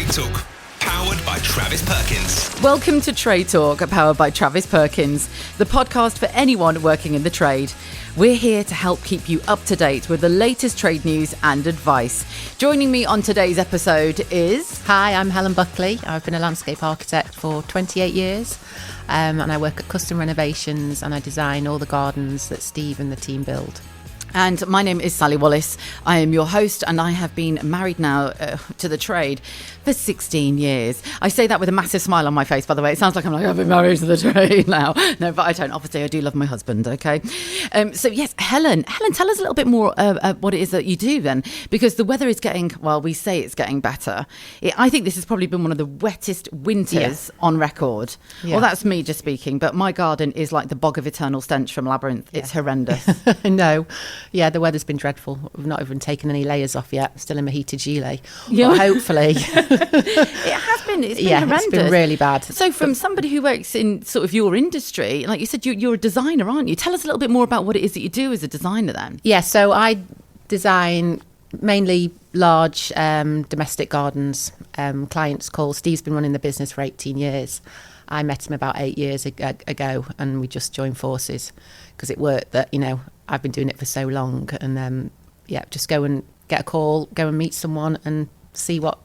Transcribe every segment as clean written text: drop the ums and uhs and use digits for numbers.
Trade Talk, powered by Travis Perkins. Welcome to Trade Talk, powered by Travis Perkins, the podcast for anyone working in the trade. We're here to help keep you up to date with the latest trade news and advice. Joining me on today's episode is... Hi, I'm Helen Buckley. I've been a landscape architect for 28 years and I work at Custom Renovations and I design all the gardens that Steve and the team build. And my name is Sally Wallace. I am your host and I have been married now to the trade for 16 years. I say that with a massive smile on my face, by the way. It sounds like I've been married to the trade now. No, but I don't. Obviously, I do love my husband, okay? So yes, Helen, tell us a little bit more what it is that you do then, because the weather is getting, well, we say it's getting better. I think this has probably been one of the wettest winters on record. Yeah. Well, that's me just speaking, but my garden is like the bog of eternal stench from Labyrinth. It's horrendous. No. Yeah, the weather's been dreadful. We've not even taken any layers off yet. Still in my heated gilet. Yeah. But hopefully. It has been. It's been horrendous. It's been really bad. So from somebody who works in sort of your industry, like you said, you're a designer, aren't you? Tell us a little bit more about what it is that you do as a designer then. Yeah, so I design mainly large domestic gardens. Clients call. Steve's been running the business for 18 years. I met him about 8 years ago and we just joined forces because it worked that, I've been doing it for so long and just go and get a call, go and meet someone and see what.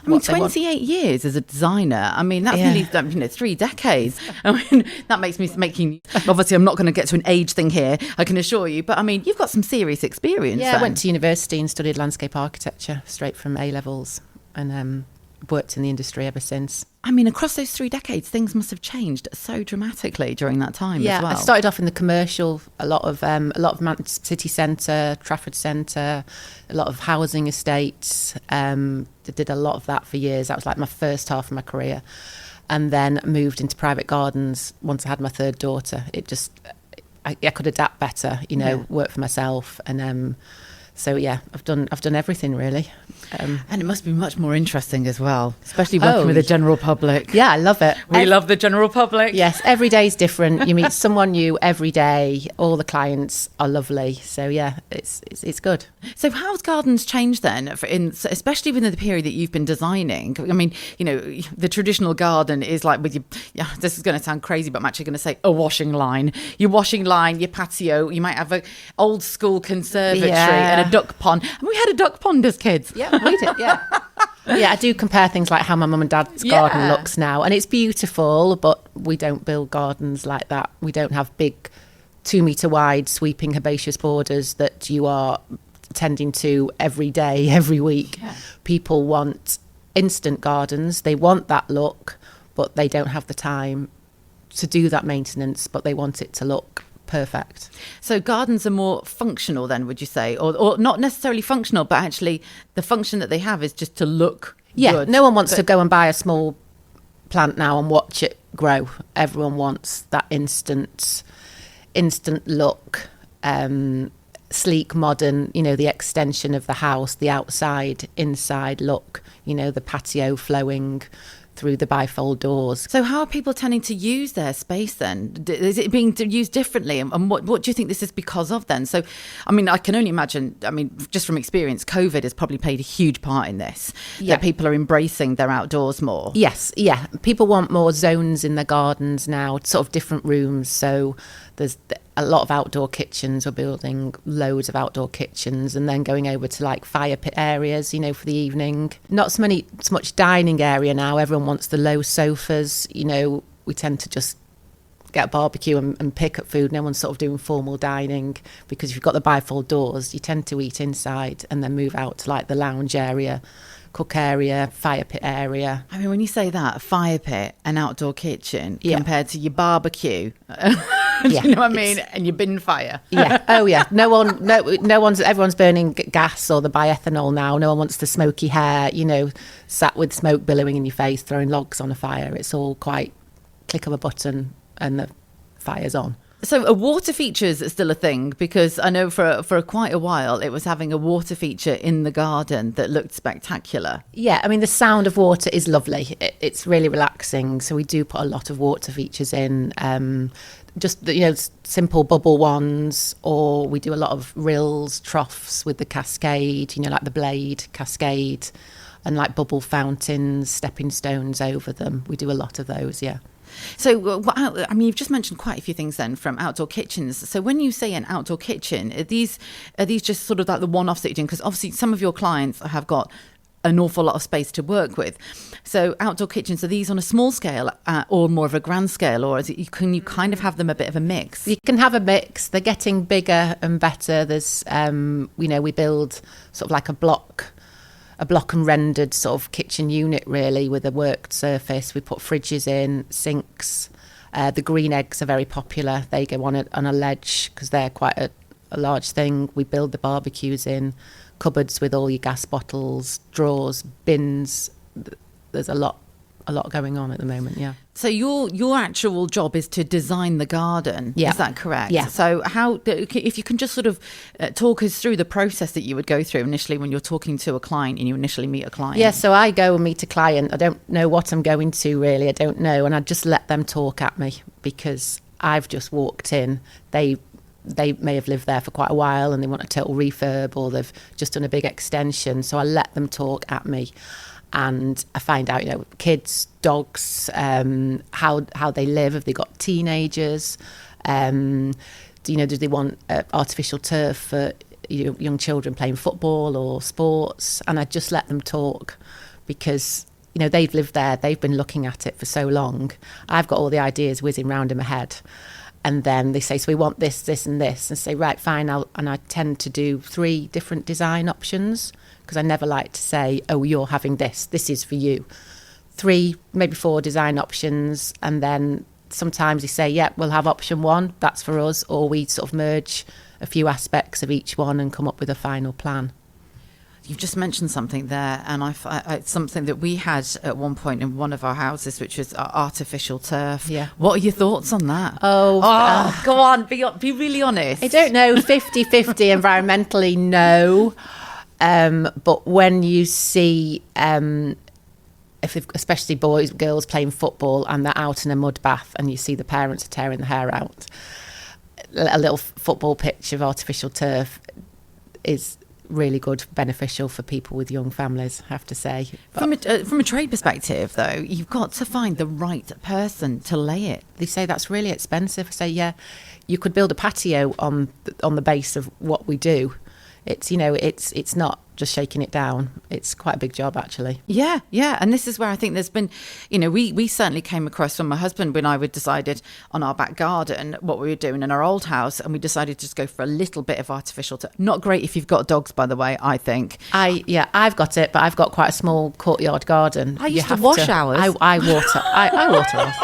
I mean, 28 years as a designer. I mean, that's nearly 3 decades. I mean, that makes me making. Obviously, I'm not going to get to an age thing here, I can assure you. But I mean, you've got some serious experience. Yeah, then. I went to university and studied landscape architecture straight from A levels, and worked in the industry ever since. I mean, across those 3 decades, things must have changed so dramatically during that time as well. I started off in the commercial, a lot of city centre, Trafford Centre, a lot of housing estates. Did a lot of that for years. That was like my first half of my career. And then moved into private gardens once I had my third daughter. It just, I could adapt better, work for myself. And so, yeah, I've done everything really. And it must be much more interesting as well, especially working with the general public. Yeah, I love it. We love the general public. Yes, every day is different. You meet someone new every day. All the clients are lovely. So, yeah, it's good. So how's gardens changed then, especially within the period that you've been designing? I mean, the traditional garden is like with this is going to sound crazy, but I'm actually going to say a washing line. Your washing line, your patio, you might have an old school conservatory and a duck pond. And we had a duck pond as kids. Yeah, we did, yeah. Yeah, I do compare things like how my mum and dad's garden looks now. And it's beautiful, but we don't build gardens like that. We don't have big 2 metre wide sweeping herbaceous borders that you are tending to every day, every week. Yeah. People want instant gardens. They want that look, but they don't have the time to do that maintenance, but they want it to look perfect. So gardens are more functional then, would you say? Or not necessarily functional, but actually the function that they have is just to look good. No one wants to go and buy a small plant now and watch it grow. Everyone wants that instant look, sleek, modern, the extension of the house, the outside, inside look, the patio flowing through the bifold doors. So how are people tending to use their space then? Is it being used differently? And what do you think this is because of then? So, I mean, I can only imagine, just from experience, COVID has probably played a huge part in this, that people are embracing their outdoors more. Yes, yeah. People want more zones in their gardens now, sort of different rooms. So there's a lot of outdoor kitchens. We're building loads of outdoor kitchens and then going over to like fire pit areas, for the evening. Not so much dining area now. Everyone wants the low sofas. We tend to just get a barbecue and pick up food. No one's sort of doing formal dining because if you've got the bifold doors, you tend to eat inside and then move out to like the lounge area, cook area, fire pit area. I mean, when you say that, a fire pit, an outdoor kitchen compared to your barbecue, you know what I mean? And your bin fire. Yeah. Oh, yeah. Everyone's burning gas or the bioethanol now. No one wants the smoky hair, sat with smoke billowing in your face, throwing logs on a fire. It's all quite click of a button and the fire's on. So a water features are still a thing, because I know for quite a while it was having a water feature in the garden that looked spectacular. Yeah, I mean, the sound of water is lovely. It's really relaxing. So we do put a lot of water features in, just simple bubble ones, or we do a lot of rills, troughs with the cascade, like the blade cascade, and like bubble fountains, stepping stones over them. We do a lot of those, yeah. So, I mean, you've just mentioned quite a few things then from outdoor kitchens. So when you say an outdoor kitchen, are these just sort of like the one-offs that you're doing? Because obviously some of your clients have got an awful lot of space to work with. So outdoor kitchens, are these on a small scale or more of a grand scale, or can you kind of have them a bit of a mix? You can have a mix. They're getting bigger and better. There's, we build sort of like a block and rendered sort of kitchen unit, really, with a worked surface. We put fridges in, sinks. The green eggs are very popular. They go on a ledge because they're quite a large thing. We build the barbecues in, cupboards with all your gas bottles, drawers, bins. There's a lot going on at the moment, yeah. So your actual job is to design the garden, yeah. Is that correct? Yeah. So if you can just sort of talk us through the process that you would go through initially when you're talking to a client and you initially meet a client. Yeah, so I go and meet a client. I don't know what I'm going to, really. I don't know. And I just let them talk at me because I've just walked in. They may have lived there for quite a while and they want a total refurb, or they've just done a big extension. So I let them talk at me. And I find out, kids, dogs, how they live. Have they got teenagers? Do they want artificial turf for young children playing football or sports? And I just let them talk because, they've lived there. They've been looking at it for so long. I've got all the ideas whizzing round in my head. And then they say, so we want this, this and this. And say, right, fine. And I tend to do 3 different design options because I never like to say, oh, you're having this. This is for you. 3, maybe 4 design options. And then sometimes they say, yeah, we'll have option 1. That's for us. Or we sort of merge a few aspects of each one and come up with a final plan. You've just mentioned something there, and it's something that we had at one point in one of our houses, which was artificial turf. Yeah. What are your thoughts on that? Oh, go on, be really honest. I don't know, 50-50 environmentally, no. But when you see, especially girls playing football and they're out in a mud bath and you see the parents are tearing the hair out, a little football pitch of artificial turf is really good, beneficial for people with young families, I have to say. From a trade perspective, though, you've got to find the right person to lay it. They say that's really expensive. I say, yeah, you could build a patio on the base of what we do. It's it's not just shaking it down. It's quite a big job, actually. Yeah. And this is where I think there's been, we certainly came across from my husband when I decided on our back garden what we were doing in our old house, and we decided to just go for a little bit of artificial turf. Not great if you've got dogs, by the way, I think. I've got it, but I've got quite a small courtyard garden. I used to wash ours. I water. I water ours.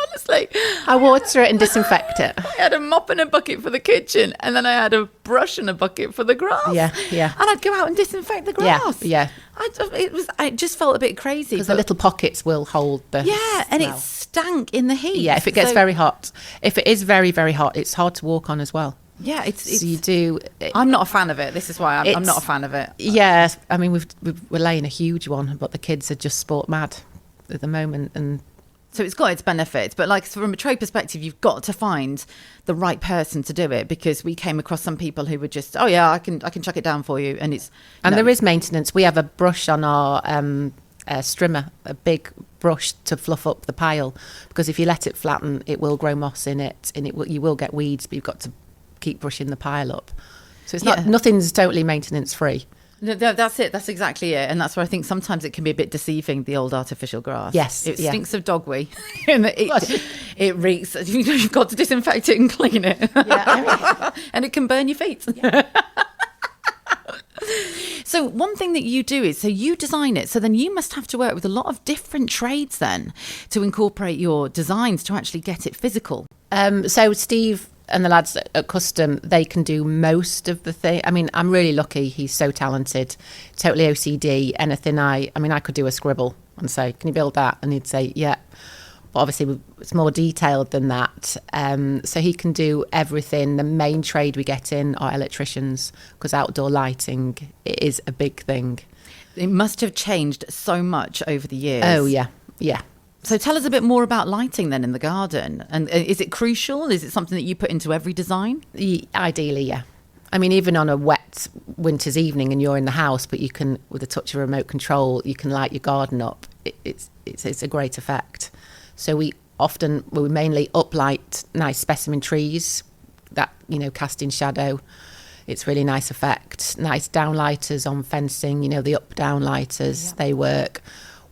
Honestly, I water it and disinfect it. I had a mop and a bucket for the kitchen, and then I had a brush and a bucket for the grass. Yeah. And I'd go out and disinfect the grass. Yeah. I just felt a bit crazy because the little pockets will hold the smell. And it stank in the heat. Yeah, if it gets very hot. If it is very, very hot, it's hard to walk on as well. Yeah, so you do. I'm not a fan of it. This is why I'm not a fan of it. Yeah, I mean we're laying a huge one, but the kids are just sport mad at the moment, and so it's got its benefits. But like from a trade perspective, you've got to find the right person to do it, because we came across some people who were just, oh yeah, I can chuck it down for you, and there is maintenance. We have a brush on our strimmer, a big brush to fluff up the pile, because if you let it flatten, it will grow moss in it, and you will get weeds, but you've got to keep brushing the pile up. So it's nothing's totally maintenance free. No, that's it. That's exactly it. And that's where I think sometimes it can be a bit deceiving, the old artificial grass. Yes. It stinks of dog wee. It reeks. You've got to disinfect it and clean it. Yeah, and it can burn your feet. Yeah. So one thing that you do is, so you design it, so then you must have to work with a lot of different trades then to incorporate your designs to actually get it physical. So Steve and the lads at Custom, they can do most of the thing. I mean, I'm really lucky. He's so talented, totally OCD. Anything I could do a scribble and say, can you build that? And he'd say, yeah. But obviously, it's more detailed than that. So he can do everything. The main trade we get in are electricians, because outdoor lighting is a big thing. It must have changed so much over the years. Oh, yeah. Yeah. So tell us a bit more about lighting then in the garden. And is it crucial? Is it something that you put into every design? Ideally, yeah. I mean, even on a wet winter's evening and you're in the house, but you can, with a touch of remote control, you can light your garden up. It's a great effect. So we mainly uplight nice specimen trees that, cast in shadow. It's really nice effect. Nice downlighters on fencing, the up-down lighters, they work.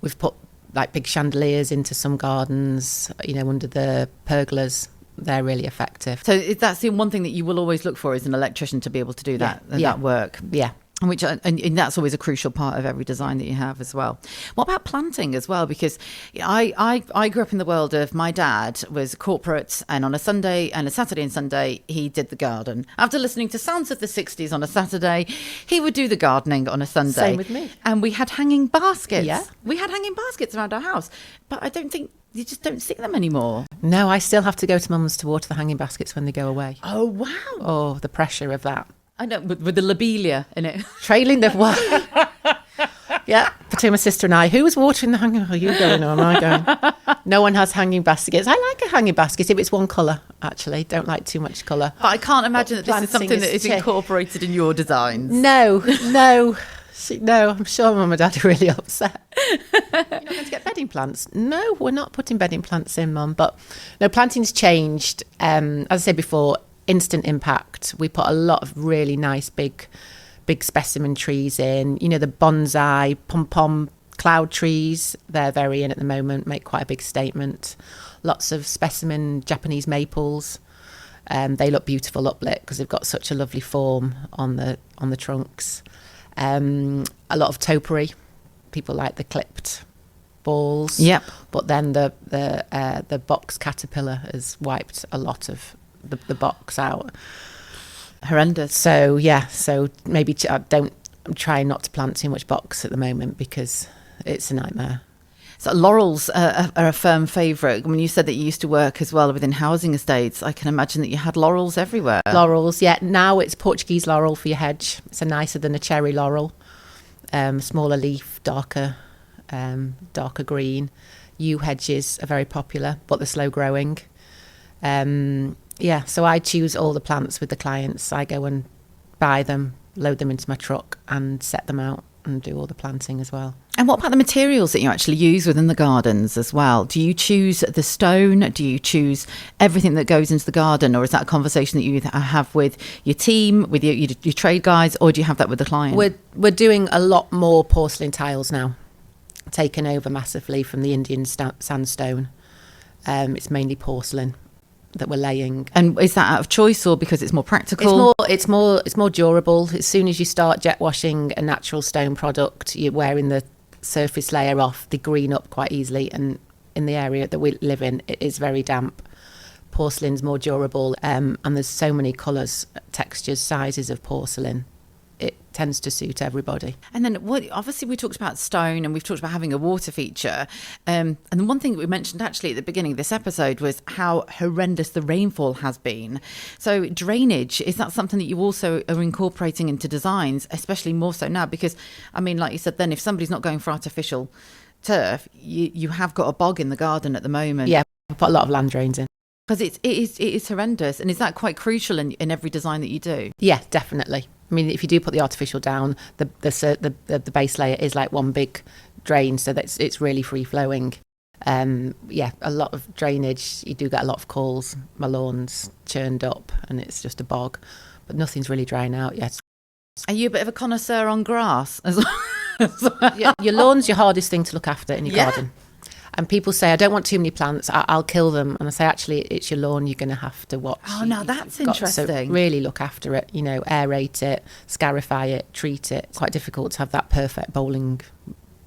We've put like big chandeliers into some gardens, under the pergolas. They're really effective. So that's the one thing that you will always look for as an electrician, to be able to do that work. Yeah. And that's always a crucial part of every design that you have as well. What about planting as well? Because I grew up in the world of, my dad was corporate, and on a Sunday and a Saturday and Sunday, he did the garden. After listening to sounds of the 60s on a Saturday, he would do the gardening on a Sunday. Same with me. And we had hanging baskets. Yeah. We had hanging baskets around our house. But I don't think, you just don't see them anymore. No, I still have to go to mum's to water the hanging baskets when they go away. Oh, wow. Oh, the pressure of that. I know, with the lobelia in it. Trailing the yeah, between my sister and I, who was watering the hanging? Are you going or am I going? No one has hanging baskets. I like a hanging basket if it's one colour, actually. Don't like too much colour. But I can't imagine that this is something that is incorporated in your designs. No. I'm sure Mum and Dad are really upset. You're not going to get bedding plants. No, we're not putting bedding plants in, Mum. But no, planting's changed. As I said before, instant impact. We put a lot of really nice big specimen trees in. The bonsai, pom-pom cloud trees, they're very in at the moment, make quite a big statement. Lots of specimen Japanese maples. They look beautiful uplit because they've got such a lovely form on the trunks. A lot of topiary. People like the clipped balls. Yep. But then the box caterpillar has wiped a lot of the box out. Horrendous. So maybe I'm trying not to plant too much box at the moment because it's a nightmare. So laurels are a firm favourite. When you said that you used to work as well within housing estates, I can imagine that you had laurels everywhere. Laurels, yeah. Now it's Portuguese laurel for your hedge. It's nicer than a cherry laurel. Smaller leaf, darker green. Yew hedges are very popular, but they're slow growing. So I choose all the plants with the clients. I go and buy them, load them into my truck and set them out and do all the planting as well. And what about the materials that you actually use within the gardens as well? Do you choose the stone? Do you choose everything that goes into the garden? Or is that a conversation that you have with your team, with your trade guys, or do you have that with the client? We're doing a lot more porcelain tiles now, taken over massively from the Indian sandstone. It's mainly porcelain that we're laying. And is that out of choice or because it's more practical? It's more durable. As soon as you start jet washing a natural stone product, you're wearing the surface layer off, they green up quite easily, and in the area that we live in, it is very damp. Porcelain's more durable, and there's so many colours, textures, sizes of porcelain. It tends to suit everybody. And then obviously we talked about stone and we've talked about having a water feature. And the one thing that we mentioned actually at the beginning of this episode was how horrendous the rainfall has been. So drainage, is that something that you also are incorporating into designs, especially more so now? Because, I mean, like you said then, if somebody's not going for artificial turf, you have got a bog in the garden at the moment. Yeah, we put a lot of land drains in. Because it is horrendous. And is that quite crucial in every design that you do? Yeah, definitely. I mean, if you do put the artificial down, the base layer is like one big drain, so that it's really free flowing. A lot of drainage. You do get a lot of calls. My lawn's churned up, and it's just a bog, but nothing's really drying out yet. Are you a bit of a connoisseur on grass as well? Yeah, your lawn's your hardest thing to look after in your garden. And people say, I don't want too many plants, I'll kill them. And I say, actually, it's your lawn you're going to have to watch. Oh, now that's interesting. So really look after it, aerate it, scarify it, treat it. It's quite difficult to have that perfect bowling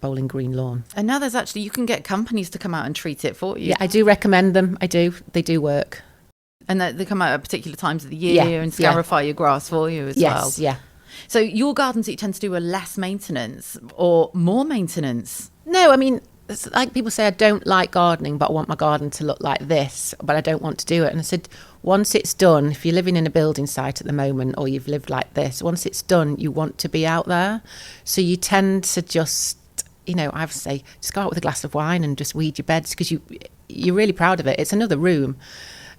green lawn. And now you can get companies to come out and treat it for you. Yeah, I do recommend them. I do. They do work. And they come out at particular times of the year and scarify your grass for you as well. Yes, yeah. So your gardens that you tend to do are less maintenance or more maintenance? No, I mean, it's like people say, I don't like gardening, but I want my garden to look like this, but I don't want to do it. And I said, once it's done, if you're living in a building site at the moment, or you've lived like this, once it's done, you want to be out there. So you tend to just, I would say, just go out with a glass of wine and just weed your beds, because you're really proud of it. It's another room.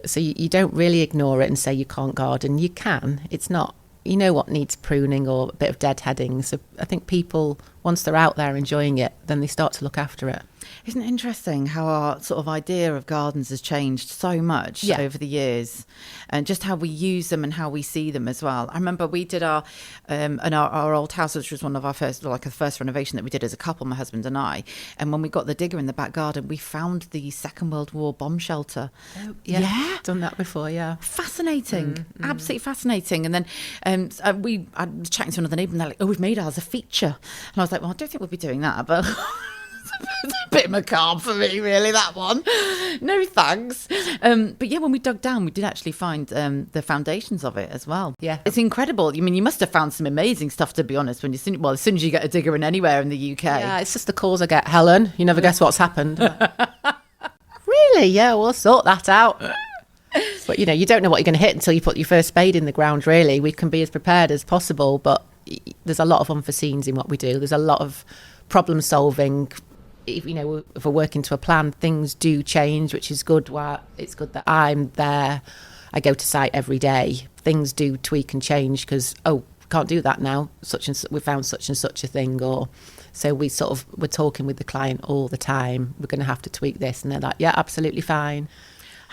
So you don't really ignore it and say you can't garden. You can. It's not, what needs pruning or a bit of deadheading. So I think people, once they're out there enjoying it, then they start to look after it. Isn't it interesting how our sort of idea of gardens has changed so much over the years, and just how we use them and how we see them as well? I remember we did our old house, which was one of our first renovation that we did as a couple, my husband and I. And when we got the digger in the back garden, we found the Second World War bomb shelter. Oh, yeah. Done that before, yeah. Fascinating. Absolutely fascinating. And then I was chatting to another neighbour, and they're like, "Oh, we've made ours a feature." And I was like, "Well, I don't think we'll be doing that, but..." It's a bit macabre for me, really, that one. No thanks. But yeah, when we dug down, we did actually find the foundations of it as well. Yeah. It's incredible. I mean, you must have found some amazing stuff, to be honest, as soon as you get a digger in anywhere in the UK. Yeah, it's just the calls I get. Helen, you never guess what's happened. Really? Yeah, we'll sort that out. But, you don't know what you're going to hit until you put your first spade in the ground, really. We can be as prepared as possible, but there's a lot of unforeseens in what we do. There's a lot of problem solving. If we're working to a plan, things do change, which is good. It's good that I'm there. I go to site every day. Things do tweak and change because, can't do that now. We found such and such a thing, or so we're talking with the client all the time. We're going to have to tweak this, and they're like, yeah, absolutely fine.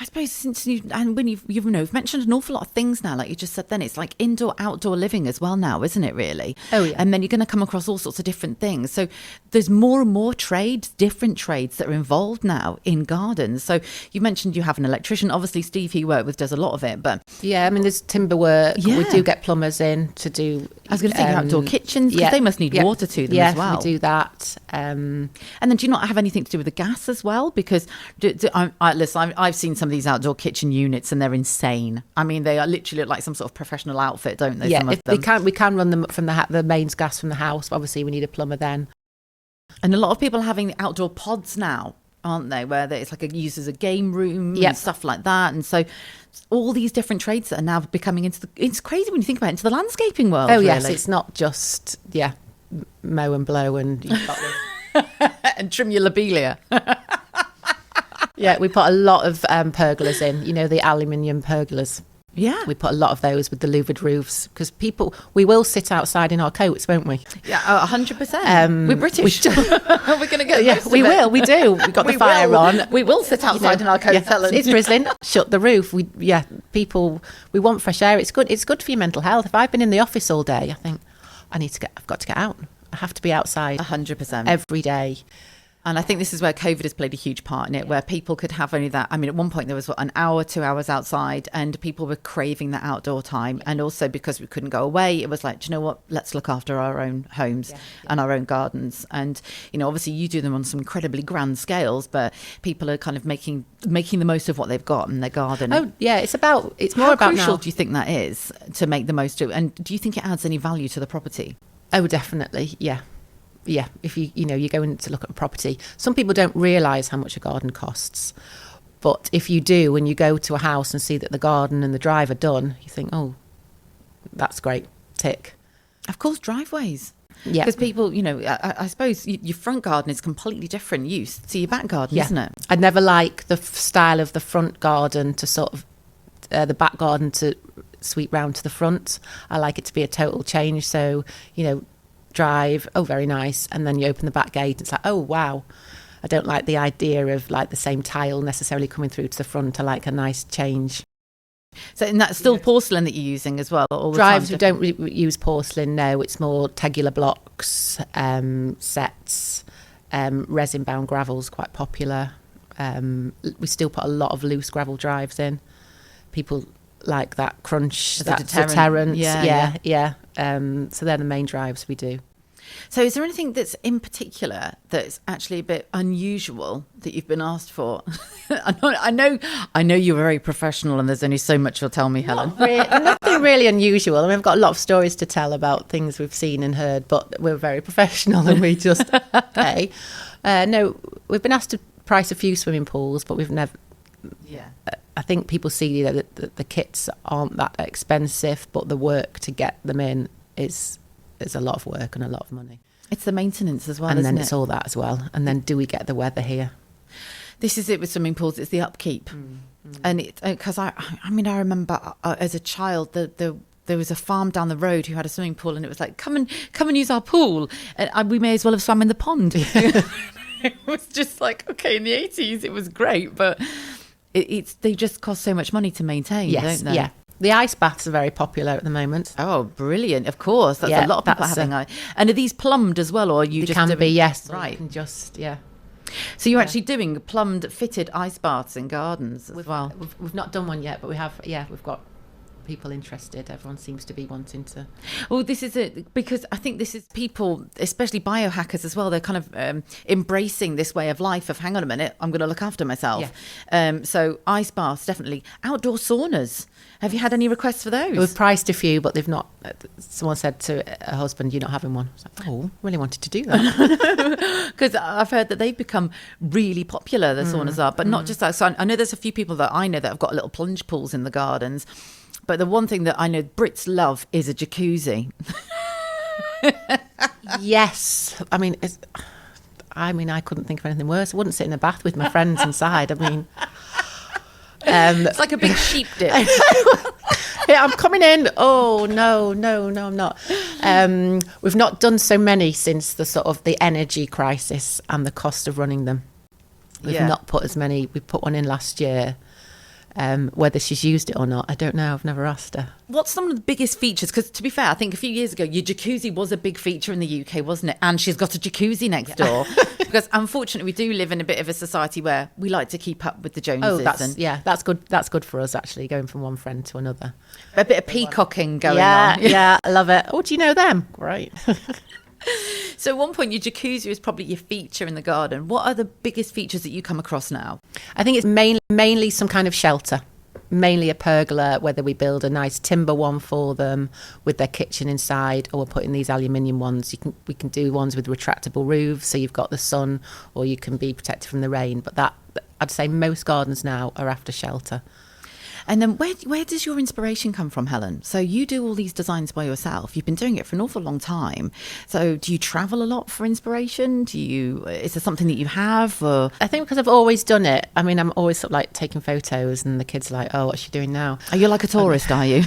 I suppose when you've mentioned an awful lot of things now, like you just said then, it's like indoor, outdoor living as well now, isn't it, really? Oh, yeah. And then you're going to come across all sorts of different things. So there's more and more different trades that are involved now in gardens. So you mentioned you have an electrician. Obviously, Steve, who you work with, does a lot of it. But yeah, I mean, there's timber work. Yeah. We do get plumbers in to do... I was going to think outdoor kitchens, because they must need water to them as well. Yeah, we do that. And then do you not have anything to do with the gas as well? Because listen, I've seen some of these outdoor kitchen units and they're insane. I mean, they are literally like some sort of professional outfit, don't they? Yeah, some of them. we can run them from the mains gas from the house. Obviously, we need a plumber then. And a lot of people are having outdoor pods now, aren't they? Where it's like used as a game room and stuff like that. And so all these different trades that are now becoming it's crazy when you think about it, into the landscaping world. Oh, yes, really. it's not just, mow and blow and you've got and trim your lobelia. Yeah, we put a lot of pergolas in, the aluminium pergolas. Yeah. We put a lot of those with the louvered roofs because we will sit outside in our coats, won't we? Yeah, 100%. We're British. We're going to get yeah, we will. We do. We've got the fire on. We will sit outside in our coats, Helen. It's drizzling. Shut the roof. We want fresh air. It's good. It's good for your mental health. If I've been in the office all day, I think I've got to get out. I have to be outside 100% every day. And I think this is where COVID has played a huge part in it, where people could have only that. I mean, at one point there was an hour, 2 hours outside, and people were craving that outdoor time. And also because we couldn't go away, it was like, do you know what? Let's look after our own homes and our own gardens. And, obviously you do them on some incredibly grand scales, but people are kind of making the most of what they've got in their garden. Oh, yeah. It's more How about crucial now. do you think that is to make the most of it? And do you think it adds any value to the property? Oh, definitely. Yeah. Yeah, if you're going to look at a property, some people don't realise how much a garden costs. But if you do, when you go to a house and see that the garden and the drive are done, you think, oh, that's great, tick. Of course, driveways. Yeah. Because people, I suppose your front garden is completely different use to your back garden, isn't it? I'd never like the style of the front garden to sort of, the back garden to sweep round to the front. I like it to be a total change. So, drive, oh, very nice, and then you open the back gate, it's like, oh, wow. I don't like the idea of like the same tile necessarily coming through to the front. I like a nice change. So, and that's still porcelain that you're using as well? All the Drives, time, we don't use porcelain, no. It's more tegular blocks, sets, resin-bound gravel's quite popular. We still put a lot of loose gravel drives in. People like that crunch, that deterrent. Yeah. So they're the main drives we do. So is there anything that's in particular that's actually a bit unusual that you've been asked for? I know you're very professional and there's only so much you'll tell me, Helen. Nothing really unusual. I mean, I've got a lot of stories to tell about things we've seen and heard, but we're very professional and we just pay. No, we've been asked to price a few swimming pools, but we've never... Yeah. I think people see that the kits aren't that expensive, but the work to get them in is a lot of work and a lot of money. It's the maintenance as well, and isn't then it's all that as well. And then do we get the weather here? This is it with swimming pools. It's the upkeep. And it, because I remember as a child, there was a farm down the road who had a swimming pool, and it was like, come and use our pool. And we may as well have swam in the pond. It was just like, okay, in the 80s, it was great, but they just cost so much money to maintain, don't they? Yeah. The ice baths are very popular at the moment. Oh, brilliant. Of course. That's a lot of people having ice. And are these plumbed as well, or are you just can be, yes. Right. You can just, So you're actually doing plumbed, fitted ice baths in gardens as well? We've not done one yet, but we have, we've got people interested. Everyone seems to be wanting to. Well, this is it, because I think this is people, especially biohackers as well, they're kind of embracing this way of life of, hang on a minute, I'm going to look after myself. So ice baths, definitely. Outdoor saunas. Have you had any requests for those? We've priced a few, but they've not. Someone said to a husband, "You're not having one." I was like, "Oh, really wanted to do that." Because I've heard that they've become really popular, the saunas are, but not just that. So I know there's a few people that I know that have got little plunge pools in the gardens. But the one thing that I know Brits love is a jacuzzi. Yes. I mean, I couldn't think of anything worse. I wouldn't sit in a bath with my friends inside. I mean... it's like a big sheep dip. Yeah, I'm coming in. Oh, no, I'm not. We've not done so many since the sort of the energy crisis and the cost of running them. We've not put as many. We put one in last year. Whether she's used it or not, I don't know. I've never asked her. What's some of the biggest features? Because to be fair, I think a few years ago, your jacuzzi was a big feature in the UK, wasn't it? And she's got a jacuzzi next door. Because unfortunately, we do live in a bit of a society where we like to keep up with the Joneses. Oh, that's good. That's good for us, actually, going from one friend to another. A bit of peacocking going on. Yeah, I love it. Oh, do you know them? Great. So at one point, your jacuzzi is probably your feature in the garden. What are the biggest features that you come across now? I think it's mainly some kind of shelter, mainly a pergola, whether we build a nice timber one for them with their kitchen inside, or we're putting these aluminium ones. We can do ones with retractable roofs, so you've got the sun, or you can be protected from the rain. But that, I'd say most gardens now are after shelter. And then where does your inspiration come from, Helen? So you do all these designs by yourself. You've been doing it for an awful long time. So do you travel a lot for inspiration? Is there something that you have? Or? I think because I've always done it. I mean, I'm always sort of like taking photos, and the kids are like, "Oh, what's she doing now?" Are you like a tourist, are you?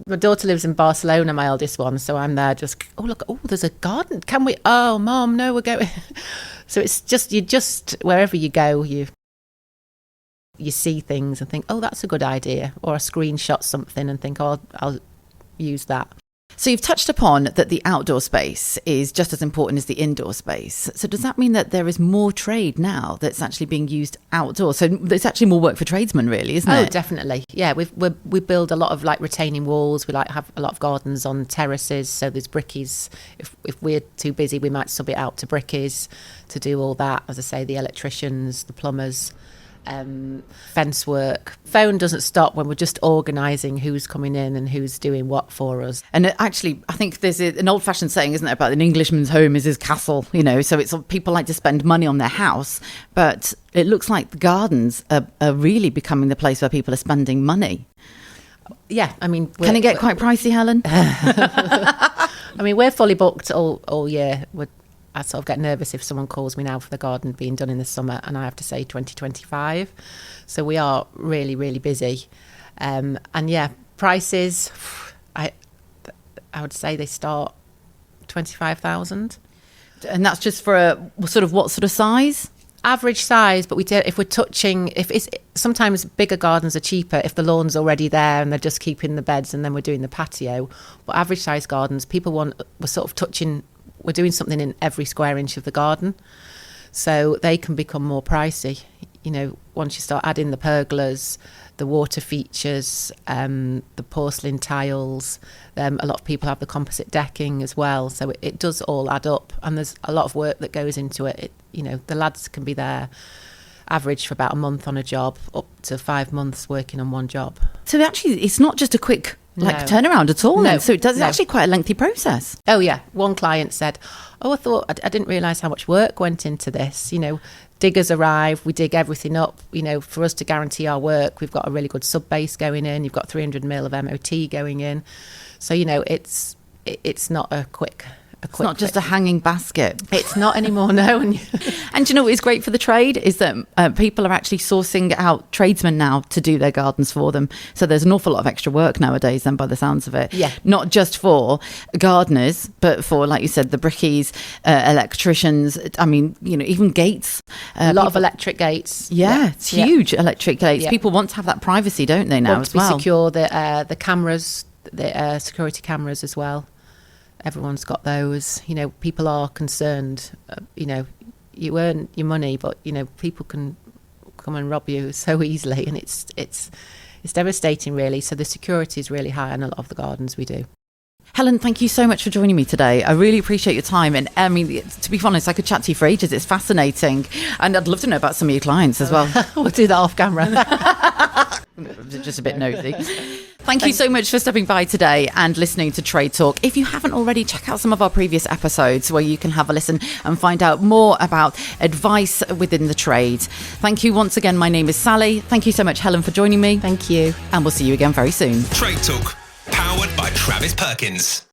My daughter lives in Barcelona, my eldest one. So I'm there just, oh, look, oh, there's a garden. Can we? Oh, Mom, no, we're going. So it's just, wherever you go, you see things and think, oh, that's a good idea, or I screenshot something and think, oh, I'll use that. So you've touched upon that the outdoor space is just as important as the indoor space. So does that mean that there is more trade now that's actually being used outdoors? So there's actually more work for tradesmen, really, isn't it? Oh, definitely. Yeah, we build a lot of like retaining walls. We like have a lot of gardens on terraces. So there's brickies. If we're too busy, we might sub it out to brickies to do all that. As I say, the electricians, the plumbers. Fence work. Phone doesn't stop when we're just organising who's coming in and who's doing what for us. And actually, I think there's an old-fashioned saying, isn't there, about an Englishman's home is his castle, so it's people like to spend money on their house, but it looks like the gardens are really becoming the place where people are spending money. Yeah, I mean... Can it get quite pricey, Helen? I mean, we're fully booked all year. I sort of get nervous if someone calls me now for the garden being done in the summer, and I have to say 2025. So we are really, really busy. And yeah, prices, I would say they start 25,000. And that's just for what sort of size? Average size, but if we're touching, sometimes bigger gardens are cheaper if the lawn's already there and they're just keeping the beds and then we're doing the patio. But average size gardens, we're sort of touching. We're doing something in every square inch of the garden, so they can become more pricey. once you start adding the pergolas, the water features, the porcelain tiles, a lot of people have the composite decking as well. So it does all add up, and there's a lot of work that goes into it. The lads can be there average for about a month on a job, up to 5 months working on one job. So actually, it's not just a quick turnaround at all. No. So it's actually quite a lengthy process. Oh yeah, one client said, I didn't realise how much work went into this. Diggers arrive, we dig everything up. For us to guarantee our work, we've got a really good sub base going in. You've got 300 mil of MOT going in. So it's not a quick. It's not just a hanging basket. It's not anymore, no. And what is great for the trade is that people are actually sourcing out tradesmen now to do their gardens for them. So there's an awful lot of extra work nowadays then, by the sounds of it. Yeah. Not just for gardeners, but for, like you said, the brickies, electricians. Even gates. A lot of electric gates. Yeah, it's huge electric gates. Yeah. People want to have that privacy, don't they, now, want as well? to be secure, the cameras, the security cameras as well. Everyone's got those. People are concerned. You earn your money, but people can come and rob you so easily, and it's devastating, really. So the security is really high on a lot of the gardens we do. Helen, thank you so much for joining me today. I really appreciate your time. And to be honest, I could chat to you for ages. It's fascinating. And I'd love to know about some of your clients as well. We'll do that off camera. Just a bit nosy. Thank you so much for stepping by today and listening to Trade Talk. If you haven't already, check out some of our previous episodes where you can have a listen and find out more about advice within the trade. Thank you once again. My name is Sally. Thank you so much, Helen, for joining me. Thank you. And we'll see you again very soon. Trade Talk, powered by Travis Perkins.